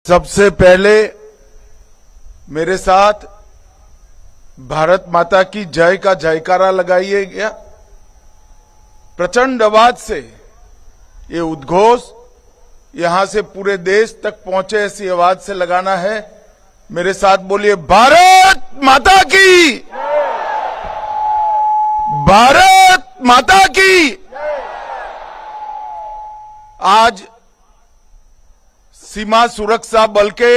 सबसे पहले मेरे साथ भारत माता की जय का जयकारा लगाइए गया। प्रचंड आवाज से ये उद्घोष यहां से पूरे देश तक पहुंचे, ऐसी आवाज से लगाना है। मेरे साथ बोलिए, भारत माता की, भारत माता की। आज सीमा सुरक्षा बल के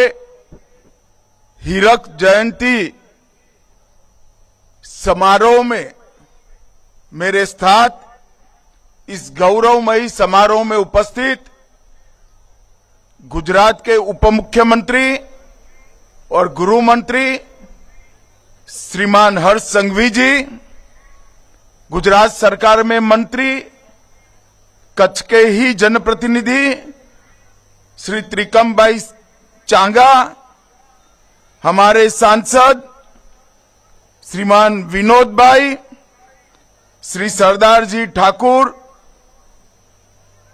हीरक जयंती समारोह में मेरे साथ इस गौरवमयी समारोह में उपस्थित गुजरात के उप मुख्यमंत्री और गृह मंत्री श्रीमान हर्ष संघवी जी, गुजरात सरकार में मंत्री, कच्छ के ही जनप्रतिनिधि श्री त्रिकमभाई चांगा, हमारे सांसद श्रीमान विनोद भाई, श्री सरदार जी ठाकुर,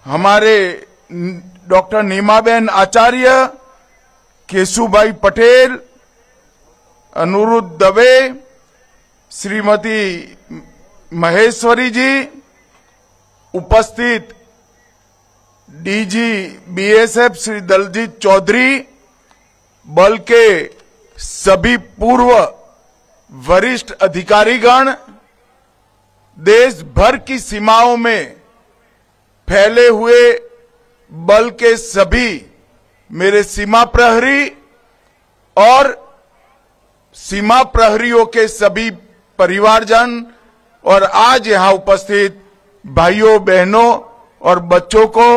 हमारे डॉक्टर नीमाबेन आचार्य, केशुभाई पटेल, अनुरुद्ध दवे, श्रीमती महेश्वरी जी, उपस्थित डीजी बीएसएफ श्री दलजीत चौधरी, बल के सभी पूर्व वरिष्ठ अधिकारीगण, देश भर की सीमाओं में फैले हुए बल के सभी मेरे सीमा प्रहरी और सीमा प्रहरियों के सभी परिवारजन और आज यहां उपस्थित भाइयों बहनों और बच्चों को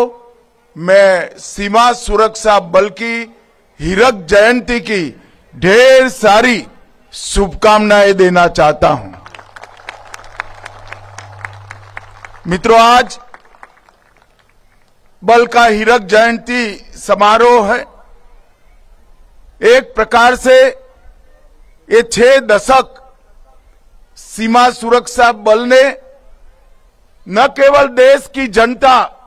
मैं सीमा सुरक्षा बल की हीरक जयंती की ढेर सारी शुभकामनाएं देना चाहता हूं। मित्रों, आज बल का हीरक जयंती समारोह है। एक प्रकार से ये 6 दशक सीमा सुरक्षा बल ने न केवल देश की जनता,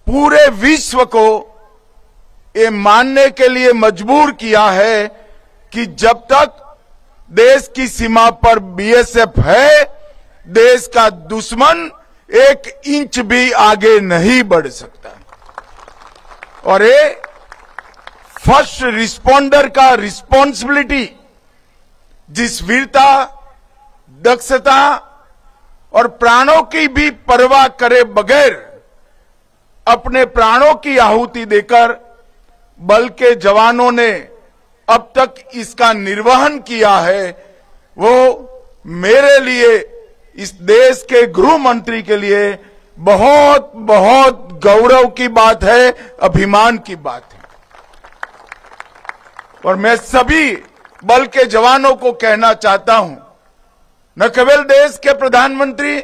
पूरे विश्व को ये मानने के लिए मजबूर किया है कि जब तक देश की सीमा पर बीएसएफ है, देश का दुश्मन 1 इंच भी आगे नहीं बढ़ सकता। और ये फर्स्ट रिस्पॉन्डर का रिस्पॉन्सिबिलिटी, जिस वीरता, दक्षता और प्राणों की भी परवाह करे बगैर अपने प्राणों की आहुति देकर बल के जवानों ने अब तक इसका निर्वहन किया है, वो मेरे लिए, इस देश के गृह मंत्री के लिए बहुत बहुत गौरव की बात है, अभिमान की बात है। और मैं सभी बल के जवानों को कहना चाहता हूं, न केवल देश के प्रधानमंत्री,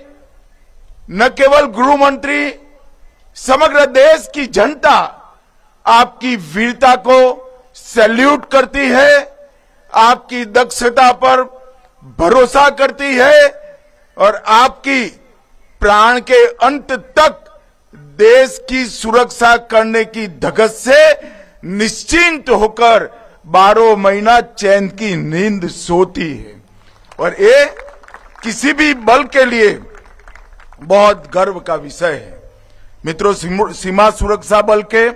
न केवल गृह मंत्री, समग्र देश की जनता आपकी वीरता को सैल्यूट करती है, आपकी दक्षता पर भरोसा करती है और आपकी प्राण के अंत तक देश की सुरक्षा करने की धगस से निश्चिंत होकर 12 महीना चैन की नींद सोती है। और ये किसी भी बल के लिए बहुत गर्व का विषय है। मित्रों, सीमा सुरक्षा बल के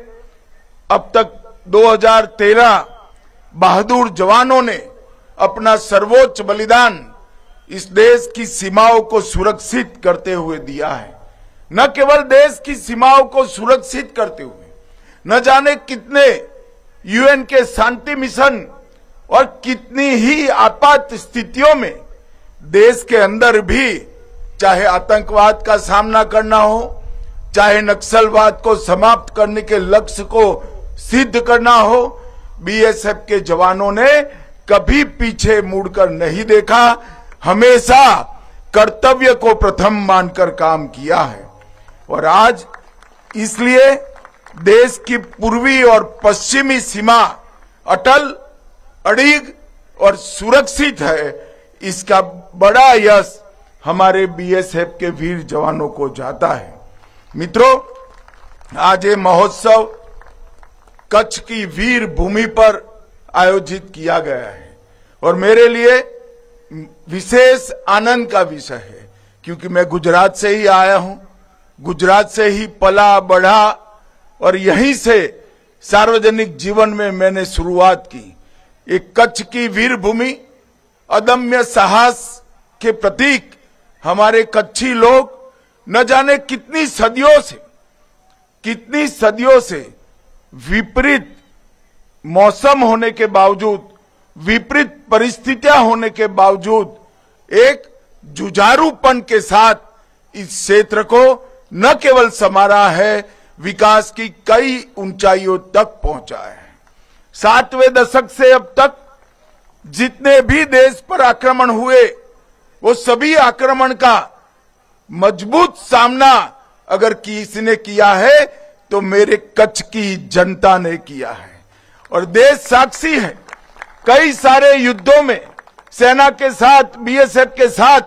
अब तक 2013 बहादुर जवानों ने अपना सर्वोच्च बलिदान इस देश की सीमाओं को सुरक्षित करते हुए दिया है। न केवल देश की सीमाओं को सुरक्षित करते हुए, न जाने कितने यूएन के शांति मिशन और कितनी ही आपात स्थितियों में देश के अंदर भी, चाहे आतंकवाद का सामना करना हो, चाहे नक्सलवाद को समाप्त करने के लक्ष्य को सिद्ध करना हो, बीएसएफ के जवानों ने कभी पीछे मुड़कर नहीं देखा, हमेशा कर्तव्य को प्रथम मानकर काम किया है। और आज इसलिए देश की पूर्वी और पश्चिमी सीमा अटल, अड़िग और सुरक्षित है। इसका बड़ा यश हमारे बीएसएफ के वीर जवानों को जाता है। मित्रों, आज ये महोत्सव कच्छ की वीर भूमि पर आयोजित किया गया है और मेरे लिए विशेष आनंद का विषय है, क्योंकि मैं गुजरात से ही आया हूं, गुजरात से ही पला बढ़ा और यहीं से सार्वजनिक जीवन में मैंने शुरुआत की। एक कच्छ की वीर भूमि, अदम्य साहस के प्रतीक हमारे कच्छी लोग न जाने कितनी सदियों से विपरीत मौसम होने के बावजूद, विपरीत परिस्थितियां होने के बावजूद एक जुझारूपन के साथ इस क्षेत्र को न केवल संवारा है, विकास की कई ऊंचाइयों तक पहुंचा है। 60वें दशक से अब तक जितने भी देश पर आक्रमण हुए, वो सभी आक्रमण का मजबूत सामना अगर किसी किया है तो मेरे कच्छ की जनता ने किया है और देश साक्षी है। कई सारे युद्धों में सेना के साथ, बीएसएफ के साथ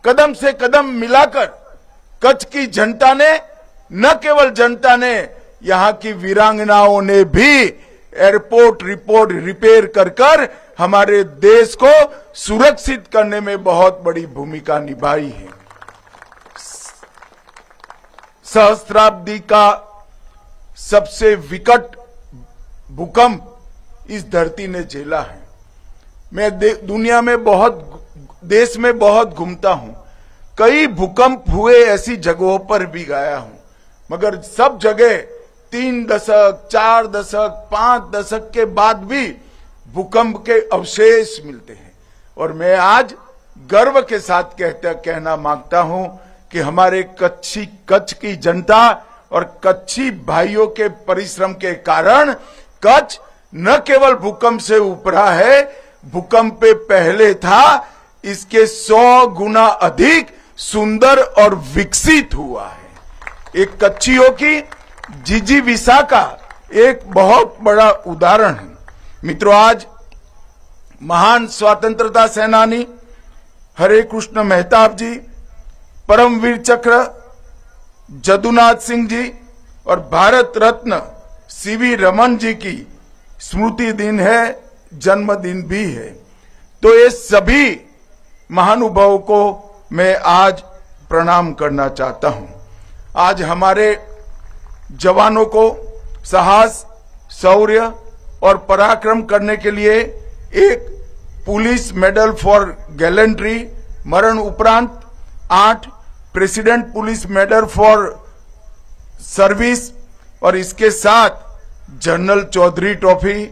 कदम से कदम मिलाकर कच्छ की जनता ने, न केवल जनता ने, यहां की वीरांगनाओं ने भी एयरपोर्ट रिपेयर कर हमारे देश को सुरक्षित करने में बहुत बड़ी भूमिका निभाई है। सहस्त्राब्दी का सबसे विकट भूकंप इस धरती ने झेला है। मैं दुनिया में देश में बहुत घूमता हूं, कई भूकंप हुए ऐसी जगहों पर भी गया हूं, मगर सब जगह 3 दशक, 4 दशक, 5 दशक के बाद भी भूकंप के अवशेष मिलते हैं। और मैं आज गर्व के साथ कहना मांगता हूं कि हमारे कच्छ की जनता और कच्छी भाइयों के परिश्रम के कारण कच्छ न केवल भूकंप से उभरा है, भूकंप पे पहले था, इसके 100 गुना अधिक सुंदर और विकसित हुआ है। एक कच्छियों की जिजीविसा का एक बहुत बड़ा उदाहरण है। मित्रों, आज महान स्वतंत्रता सेनानी हरे कृष्ण मेहताब जी, परमवीर चक्र जदुनाथ सिंह जी और भारत रत्न सीवी रमन जी की स्मृति दिन है, जन्मदिन भी है। तो ये सभी महानुभावों को मैं आज प्रणाम करना चाहता हूं। आज हमारे जवानों को साहस, शौर्य और पराक्रम करने के लिए एक पुलिस मेडल फॉर गैलेंट्री, मरण उपरांत 8 president police medal for service और इसके साथ general Chaudhary trophy,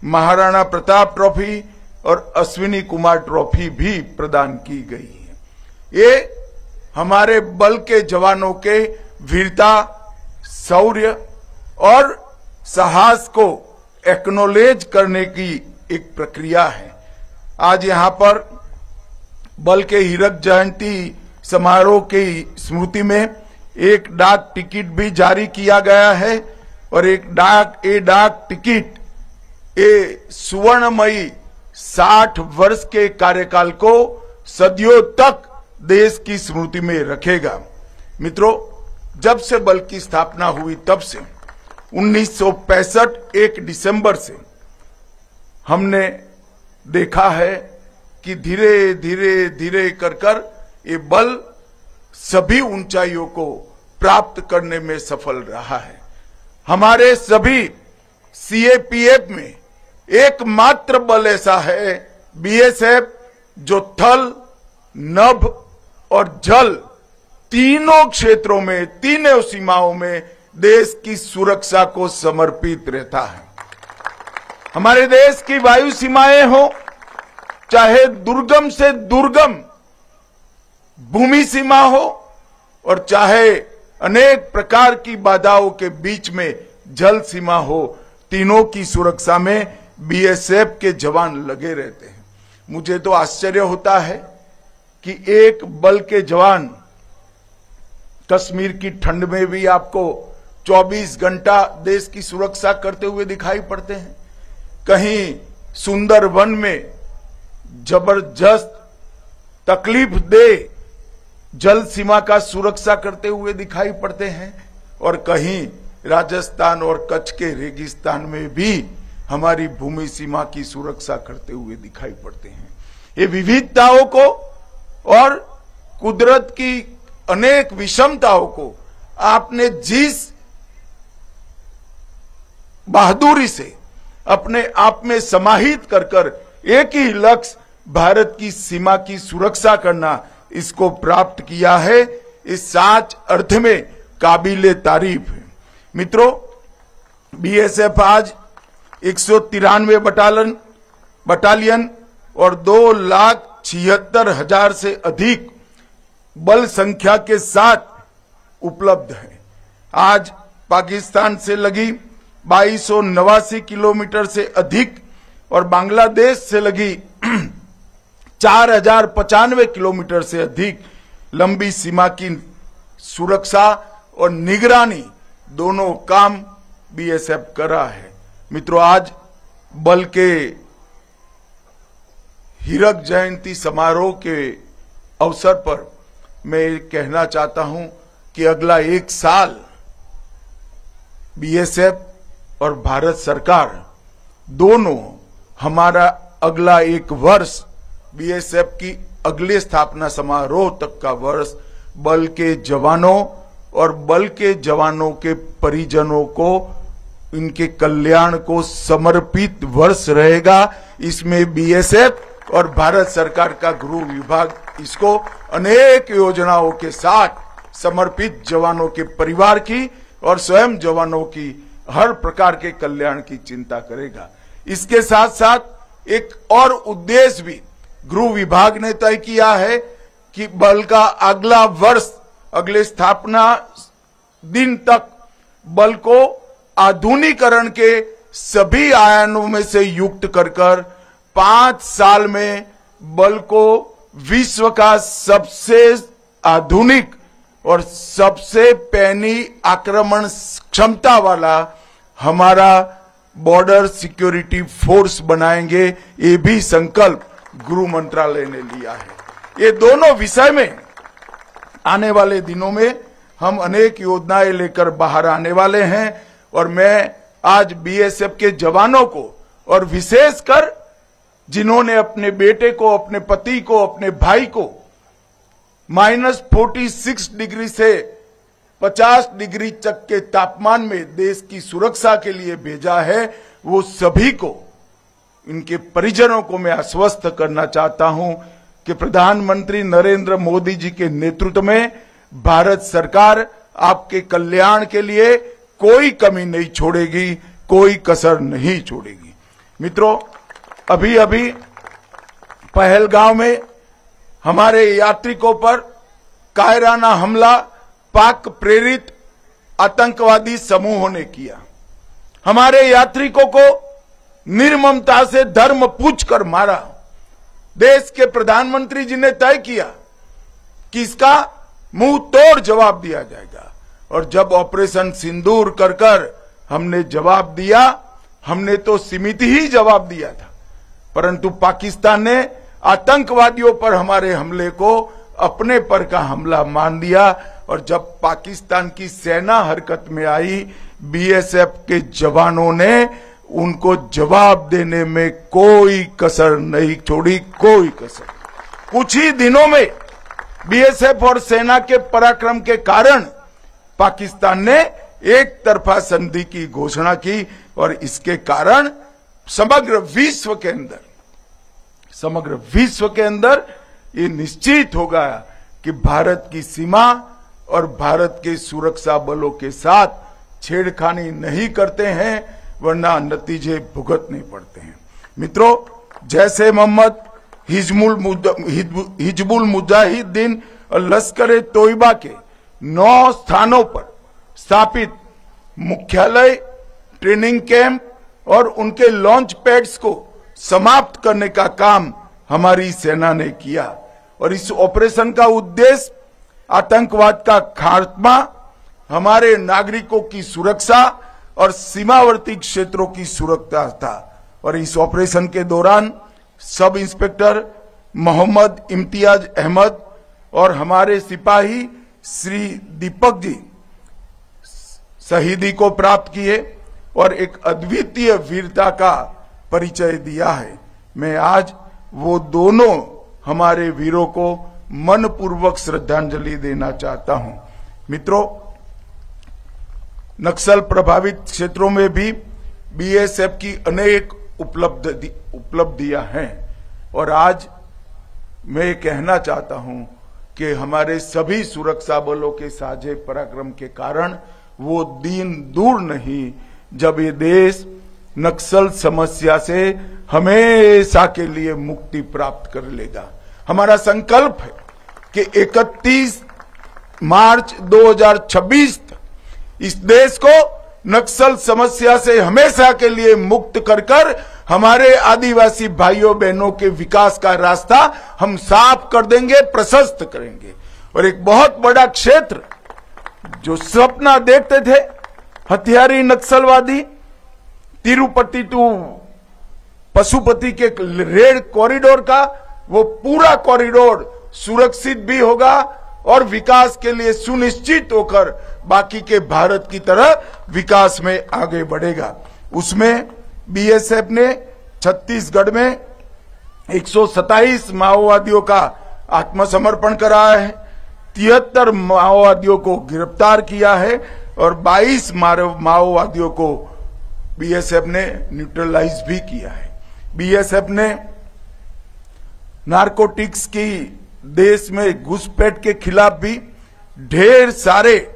Maharana Pratap trophy और अश्विनी कुमार ट्रॉफी भी प्रदान की गई है। ये हमारे बल के जवानों के वीरता, शौर्य और साहस को एक्नॉलेज करने की एक प्रक्रिया है। आज यहां पर बल के हीरक जयंती समारोह की स्मृति में एक डाक टिकट भी जारी किया गया है और डाक टिकट सुवर्णमयी 60 वर्ष के कार्यकाल को सदियों तक देश की स्मृति में रखेगा। मित्रों, जब से बल की स्थापना हुई तब से 1965 1 दिसंबर से हमने देखा है कि धीरे धीरे कर ये बल सभी ऊंचाइयों को प्राप्त करने में सफल रहा है। हमारे सभी सीएपीएफ में एकमात्र बल ऐसा है, बीएसएफ, जो थल, नभ और जल तीनों क्षेत्रों में, तीनों सीमाओं में देश की सुरक्षा को समर्पित रहता है। हमारे देश की वायु सीमाएं हो, चाहे दुर्गम से दुर्गम भूमि सीमा हो और चाहे अनेक प्रकार की बाधाओं के बीच में जल सीमा हो, तीनों की सुरक्षा में बीएसएफ के जवान लगे रहते हैं। मुझे तो आश्चर्य होता है कि एक बल के जवान कश्मीर की ठंड में भी आपको 24 घंटा देश की सुरक्षा करते हुए दिखाई पड़ते हैं। कहीं सुंदर वन में जबरदस्त तकलीफ दे जल सीमा का सुरक्षा करते हुए दिखाई पड़ते हैं और कहीं राजस्थान और कच्छ के रेगिस्तान में भी हमारी भूमि सीमा की सुरक्षा करते हुए दिखाई पड़ते हैं। ये विविधताओं को और कुदरत की अनेक विषमताओं को आपने जिस बहादुरी से अपने आप में समाहित कर कर एक ही लक्ष्य भारत की सीमा की सुरक्षा करना, इसको प्राप्त किया है, इस सच अर्थ में काबिले तारीफ है। मित्रों, बीएसएफ आज 193 बटालियन और 2,76,000 से अधिक बल संख्या के साथ उपलब्ध है। आज पाकिस्तान से लगी 2289 किलोमीटर से अधिक और बांग्लादेश से लगी 4,095 किलोमीटर से अधिक लंबी सीमा की सुरक्षा और निगरानी दोनों काम बीएसएफ कर रहा है। मित्रों, आज बल के हीरक जयंती समारोह के अवसर पर मैं कहना चाहता हूं कि अगला एक साल बीएसएफ और भारत सरकार दोनों, हमारा अगला एक वर्ष बीएसएफ की अगले स्थापना समारोह तक का वर्ष बल के जवानों और बल के जवानों के परिजनों को, इनके कल्याण को समर्पित वर्ष रहेगा। इसमें बीएसएफ और भारत सरकार का गृह विभाग इसको अनेक योजनाओं के साथ समर्पित जवानों के परिवार की और स्वयं जवानों की हर प्रकार के कल्याण की चिंता करेगा। इसके साथ साथ एक और उद्देश्य भी गृह विभाग ने तय किया है कि बल का अगला वर्ष, अगले स्थापना दिन तक बल को आधुनिकीकरण के सभी आयामों में से युक्त कर 5 साल में बल को विश्व का सबसे आधुनिक और सबसे पैनी आक्रमण क्षमता वाला हमारा बॉर्डर सिक्योरिटी फोर्स बनाएंगे। ये भी संकल्प गृह मंत्रालय ने लिया है। ये दोनों विषय में आने वाले दिनों में हम अनेक योजनाएं लेकर बाहर आने वाले हैं और मैं आज बीएसएफ के जवानों को और विशेषकर जिन्होंने अपने बेटे को, अपने पति को, अपने भाई को -46 डिग्री से 50 डिग्री तक के तापमान में देश की सुरक्षा के लिए भेजा है, वो सभी को, इनके परिजनों को मैं आश्वस्त करना चाहता हूं कि प्रधानमंत्री नरेंद्र मोदी जी के नेतृत्व में भारत सरकार आपके कल्याण के लिए कोई कमी नहीं छोड़ेगी, कोई कसर नहीं छोड़ेगी। मित्रों, अभी अभी पहलगांव में हमारे यात्रिकों पर कायराना हमला पाक प्रेरित आतंकवादी समूहों ने किया। हमारे यात्रिकों को निर्ममता से धर्म पूछकर मारा। देश के प्रधानमंत्री जी ने तय किया कि इसका मुंह तोड़ जवाब दिया जाएगा और जब ऑपरेशन सिंदूर कर हमने जवाब दिया, हमने तो सीमित ही जवाब दिया था, परंतु पाकिस्तान ने आतंकवादियों पर हमारे हमले को अपने पर का हमला मान दिया और जब पाकिस्तान की सेना हरकत में आई, बीएसएफ के जवानों ने उनको जवाब देने में कोई कसर नहीं छोड़ी, कोई कसर। कुछ ही दिनों में बीएसएफ और सेना के पराक्रम के कारण पाकिस्तान ने एक तरफा संधि की घोषणा की और इसके कारण समग्र विश्व के अंदर ये निश्चित होगा कि भारत की सीमा और भारत के सुरक्षा बलों के साथ छेड़खानी नहीं करते हैं, वरना नतीजे भुगतने पड़ते हैं। मित्रों, जैसे मोहम्मद हिजबुल मुजाहिदीन और लश्कर तोयबा के 9 स्थानों पर स्थापित मुख्यालय, ट्रेनिंग कैंप और उनके लॉन्च पैड्स को समाप्त करने का काम हमारी सेना ने किया और इस ऑपरेशन का उद्देश्य आतंकवाद का खात्मा, हमारे नागरिकों की सुरक्षा और सीमावर्ती क्षेत्रों की सुरक्षा था। और इस ऑपरेशन के दौरान सब इंस्पेक्टर मोहम्मद इम्तियाज अहमद और हमारे सिपाही श्री दीपक जी शहीदी को प्राप्त किए और एक अद्वितीय वीरता का परिचय दिया है। मैं आज वो दोनों हमारे वीरों को मनपूर्वक श्रद्धांजलि देना चाहता हूं। मित्रों, नक्सल प्रभावित क्षेत्रों में भी बीएसएफ की अनेक उपलब्धियां हैं और आज मैं कहना चाहता हूं कि हमारे सभी सुरक्षा बलों के साझे पराक्रम के कारण वो दिन दूर नहीं जब ये देश नक्सल समस्या से हमेशा के लिए मुक्ति प्राप्त कर लेगा। हमारा संकल्प है कि 31 मार्च 2026 तक इस देश को नक्सल समस्या से हमेशा के लिए मुक्त कर हमारे आदिवासी भाइयों बहनों के विकास का रास्ता हम साफ कर देंगे, प्रशस्त करेंगे। और एक बहुत बड़ा क्षेत्र जो सपना देखते थे हथियारी नक्सलवादी, तिरुपति टू पशुपति के रेड कॉरिडोर का, वो पूरा कॉरिडोर सुरक्षित भी होगा और विकास के लिए सुनिश्चित होकर बाकी के भारत की तरह विकास में आगे बढ़ेगा। उसमें बीएसएफ ने छत्तीसगढ़ में 127 माओवादियों का आत्मसमर्पण कराया है, 73 माओवादियों को गिरफ्तार किया है और 22 माओवादियों को बीएसएफ ने न्यूट्रलाइज भी किया है। बीएसएफ ने नारकोटिक्स की देश में घुसपैठ के खिलाफ भी ढेर सारे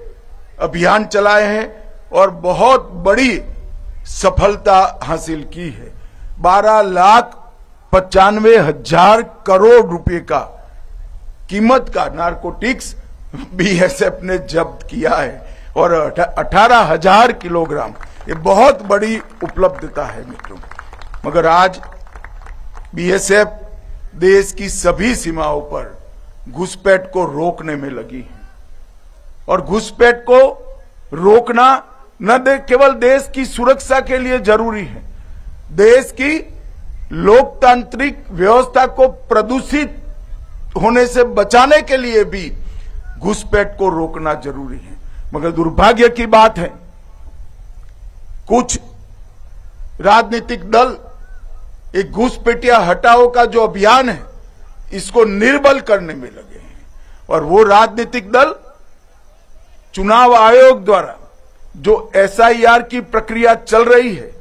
अभियान चलाए हैं और बहुत बड़ी सफलता हासिल की है। 12,95,000 करोड़ रुपए का कीमत का नारकोटिक्स बीएसएफ ने जब्त किया है और 18,000 किलोग्राम, ये बहुत बड़ी उपलब्धता है मित्रों। मगर आज बीएसएफ देश की सभी सीमाओं पर घुसपैठ को रोकने में लगी है और घुसपैठ को रोकना न केवल देश की सुरक्षा के लिए जरूरी है, देश की लोकतांत्रिक व्यवस्था को प्रदूषित होने से बचाने के लिए भी घुसपैठ को रोकना जरूरी है। मगर दुर्भाग्य की बात है, कुछ राजनीतिक दल एक घुसपैठिया हटाओ का जो अभियान है इसको निर्बल करने में लगे हैं और वो राजनीतिक दल चुनाव आयोग द्वारा जो एसआईआर की प्रक्रिया चल रही है,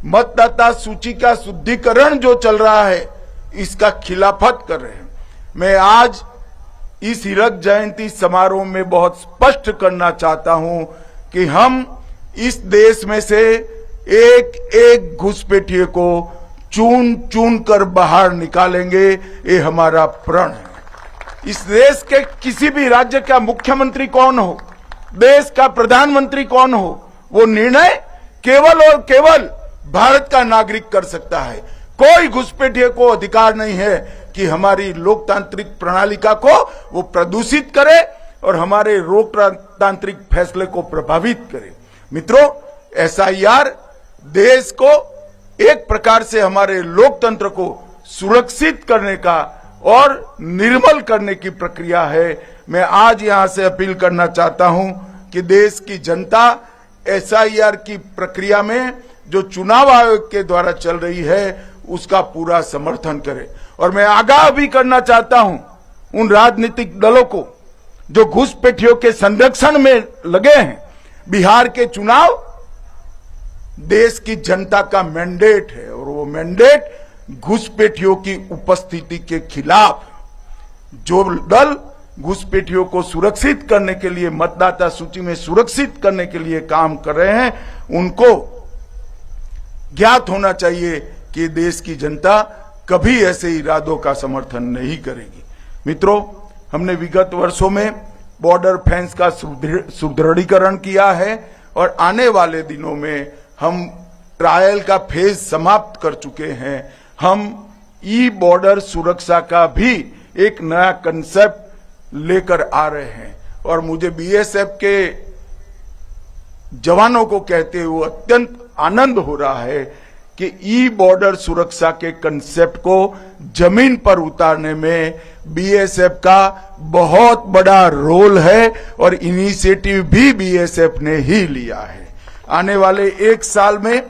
मतदाता सूची का शुद्धिकरण जो चल रहा है, इसका खिलाफत कर रहे हैं। मैं आज इस हीरक जयंती समारोह में बहुत स्पष्ट करना चाहता हूं कि हम इस देश में से एक एक घुसपैठिए को चुन चुन कर बाहर निकालेंगे, ये हमारा प्रण है। इस देश के किसी भी राज्य का मुख्यमंत्री कौन हो, देश का प्रधानमंत्री कौन हो, वो निर्णय केवल और केवल भारत का नागरिक कर सकता है। कोई घुसपैठिए को अधिकार नहीं है कि हमारी लोकतांत्रिक प्रणालिका को वो प्रदूषित करे और हमारे लोकतांत्रिक फैसले को प्रभावित करे। मित्रों, एसआईआर देश को एक प्रकार से हमारे लोकतंत्र को सुरक्षित करने का और निर्मल करने की प्रक्रिया है। मैं आज यहां से अपील करना चाहता हूं कि देश की जनता एसआईआर की प्रक्रिया में जो चुनाव आयोग के द्वारा चल रही है उसका पूरा समर्थन करे। और मैं आगाह भी करना चाहता हूं उन राजनीतिक दलों को जो घुसपैठियों के संरक्षण में लगे हैं। बिहार के चुनाव देश की जनता का मैंडेट है और वो मैंडेट घुसपैठियों की उपस्थिति के खिलाफ। जो दल घुसपैठियों को सुरक्षित करने के लिए, मतदाता सूची में सुरक्षित करने के लिए काम कर रहे हैं, उनको ज्ञात होना चाहिए कि देश की जनता कभी ऐसे इरादों का समर्थन नहीं करेगी। मित्रों, हमने विगत वर्षों में बॉर्डर फेंस का सुदृढ़ीकरण किया है और आने वाले दिनों में हम ट्रायल का फेज समाप्त कर चुके हैं। हम ई बॉर्डर सुरक्षा का भी एक नया कंसेप्ट लेकर आ रहे हैं और मुझे बीएसएफ के जवानों को कहते हुए अत्यंत आनंद हो रहा है कि ई बॉर्डर सुरक्षा के कंसेप्ट को जमीन पर उतारने में बीएसएफ का बहुत बड़ा रोल है और इनिशिएटिव भी बीएसएफ ने ही लिया है। आने वाले 1 साल में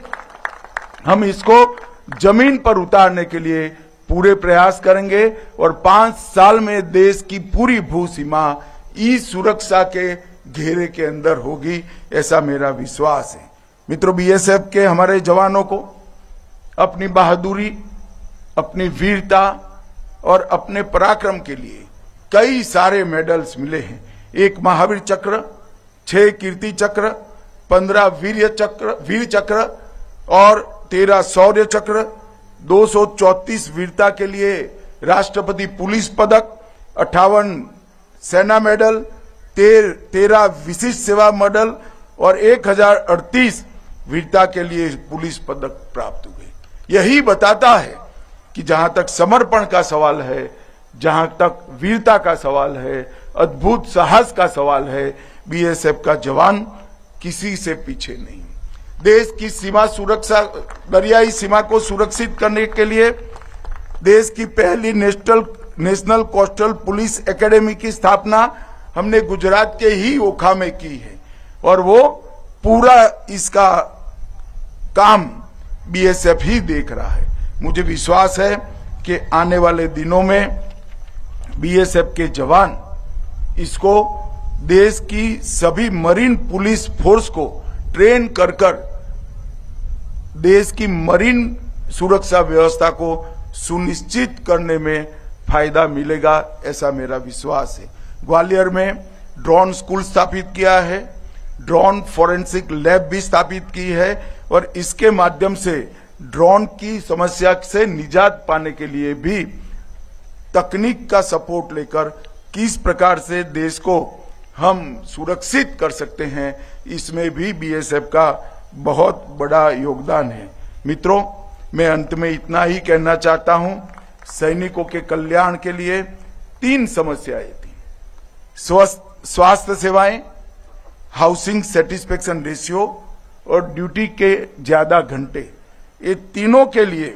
हम इसको जमीन पर उतारने के लिए पूरे प्रयास करेंगे और 5 साल में देश की पूरी भू सीमा ई सुरक्षा के घेरे के अंदर होगी, ऐसा मेरा विश्वास है। मित्रों, बीएसएफ के हमारे जवानों को अपनी बहादुरी, अपनी वीरता और अपने पराक्रम के लिए कई सारे मेडल्स मिले हैं। 1 महावीर चक्र, 6 कीर्ति चक्र, 15 वीर चक्र और 13 शौर्य चक्र, 234 वीरता के लिए राष्ट्रपति पुलिस पदक, 58 सेना मेडल, 13 विशिष्ट सेवा मेडल और 1038 वीरता के लिए पुलिस पदक प्राप्त हुए। यही बताता है कि जहां तक समर्पण का सवाल है, जहां तक वीरता का सवाल है, अद्भुत साहस का सवाल है, बीएसएफ का जवान किसी से पीछे नहीं। देश की सीमा सुरक्षा, दरियाई सीमा को सुरक्षित करने के लिए देश की पहली नेशनल कोस्टल पुलिस एकेडमी की स्थापना हमने गुजरात के ही ओखा में की है और वो पूरा इसका काम बीएसएफ ही देख रहा है। मुझे विश्वास है कि आने वाले दिनों में बीएसएफ के जवान इसको देश की सभी मरीन पुलिस फोर्स को ट्रेन कर देश की मरीन सुरक्षा व्यवस्था को सुनिश्चित करने में फायदा मिलेगा, ऐसा मेरा विश्वास है। ग्वालियर में ड्रोन स्कूल स्थापित किया है, ड्रोन फोरेंसिक लैब भी स्थापित की है और इसके माध्यम से ड्रोन की समस्या से निजात पाने के लिए भी तकनीक का सपोर्ट लेकर किस प्रकार से देश को हम सुरक्षित कर सकते हैं, इसमें भी बीएसएफ का बहुत बड़ा योगदान है। मित्रों, मैं अंत में इतना ही कहना चाहता हूं, सैनिकों के कल्याण के लिए 3 समस्याएं थी: स्वास्थ्य सेवाएं, हाउसिंग सेटिस्फेक्शन रेशियो और ड्यूटी के ज्यादा घंटे। ये तीनों के लिए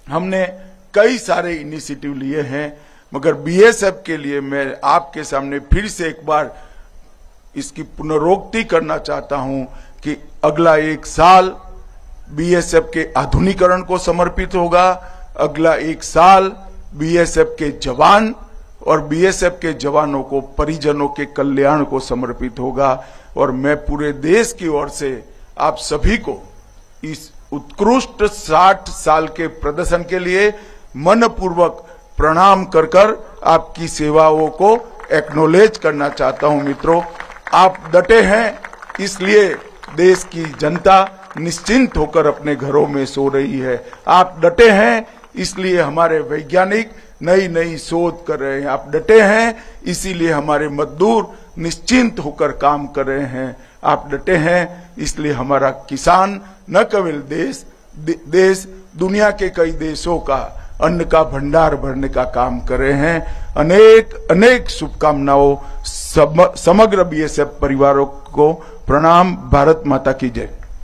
हमने कई सारे इनिशिएटिव लिए हैं, मगर बीएसएफ के लिए मैं आपके सामने फिर से एक बार इसकी पुनरोक्ति करना चाहता हूं कि अगला 1 साल बीएसएफ के आधुनिकीकरण को समर्पित होगा। अगला 1 साल बीएसएफ के जवान और बीएसएफ के जवानों को, परिजनों के कल्याण को समर्पित होगा और मैं पूरे देश की ओर से आप सभी को इस उत्कृष्ट 60 साल के प्रदर्शन के लिए मनपूर्वक प्रणाम कर आपकी सेवाओं को एक्नॉलेज करना चाहता हूं। मित्रों, आप डटे हैं, इसलिए देश की जनता निश्चिंत होकर अपने घरों में सो रही है। आप डटे हैं, इसलिए हमारे वैज्ञानिक नई नई शोध कर रहे हैं। आप डटे हैं, इसीलिए हमारे मजदूर निश्चिंत होकर काम कर रहे हैं। आप डटे हैं, इसलिए हमारा किसान न केवल देश दुनिया के कई देशों का अन्न का भंडार भरने का काम कर रहे हैं। अनेक अनेक शुभकामनाओं समग्र बीएसएफ परिवारों को प्रणाम। भारत माता की जय।